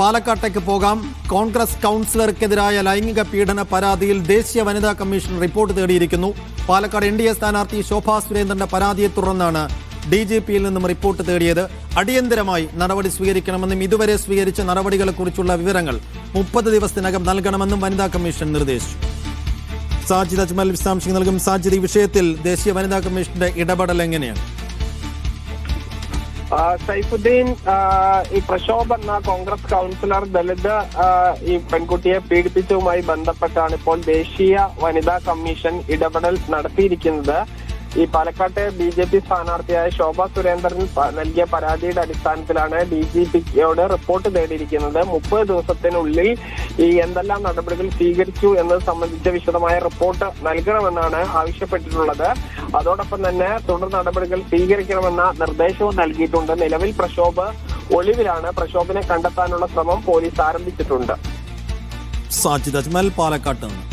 പാലക്കാട്ടേക്ക് പോകാം. കോൺഗ്രസ് കൗൺസിലർക്കെതിരായ ലൈംഗിക പീഡന പരാതിയിൽ ദേശീയ വനിതാ കമ്മീഷൻ റിപ്പോർട്ട് തേടിയിരിക്കുന്നു. പാലക്കാട് NDA സ്ഥാനാർത്ഥി ശോഭാ സുരേന്ദ്രന്റെ പരാതിയെ തുടർന്നാണ് DGPയിൽ നിന്നും റിപ്പോർട്ട് തേടിയത്. അടിയന്തരമായി നടപടി സ്വീകരിക്കണമെന്നും ഇതുവരെ സ്വീകരിച്ച നടപടികളെക്കുറിച്ചുള്ള വിവരങ്ങൾ 30 ദിവസത്തിനകം നൽകണമെന്നും വനിതാ കമ്മീഷൻ നിർദ്ദേശിച്ചു. സാജിദ് അജ്മൽ വിശദാംശങ്ങൾ നൽകും. സാജിദ്, ഈ വിഷയത്തിൽ ദേശീയ വനിതാ കമ്മീഷന്റെ ഇടപെടൽ എങ്ങനെയാണ്? സൈഫുദ്ദീൻ, ഈ പ്രക്ഷോഭ് എന്ന കോൺഗ്രസ് കൗൺസിലർ ദളിത് ഈ പെൺകുട്ടിയെ പീഡിപ്പിച്ചതുമായി ബന്ധപ്പെട്ടാണ് ഇപ്പോൾ ദേശീയ വനിതാ കമ്മീഷൻ ഇടപെടൽ നടത്തിയിരിക്കുന്നത്. ഈ പാലക്കാട്ടെ BJP സ്ഥാനാർത്ഥിയായ ശോഭാ സുരേന്ദ്രൻ നൽകിയ പരാതിയുടെ അടിസ്ഥാനത്തിലാണ് DGPയോട് റിപ്പോർട്ട് തേടിയിരിക്കുന്നത്. 30 ദിവസത്തിനുള്ളിൽ ഈ എന്തെല്ലാം നടപടികൾ സ്വീകരിച്ചു എന്നത് സംബന്ധിച്ച വിശദമായ റിപ്പോർട്ട് നൽകണമെന്നാണ് ആവശ്യപ്പെട്ടിട്ടുള്ളത്. അതോടൊപ്പം തന്നെ തുടർ നടപടികൾ സ്വീകരിക്കണമെന്ന നിർദ്ദേശവും നൽകിയിട്ടുണ്ട്. നിലവിൽ പ്രക്ഷോഭ് ഒളിവിലാണ്. പ്രക്ഷോഭിനെ കണ്ടെത്താനുള്ള ശ്രമം പോലീസ് ആരംഭിച്ചിട്ടുണ്ട്. സാജിദ് അജ്മൽ, പാലക്കാട്ട് നിന്ന്.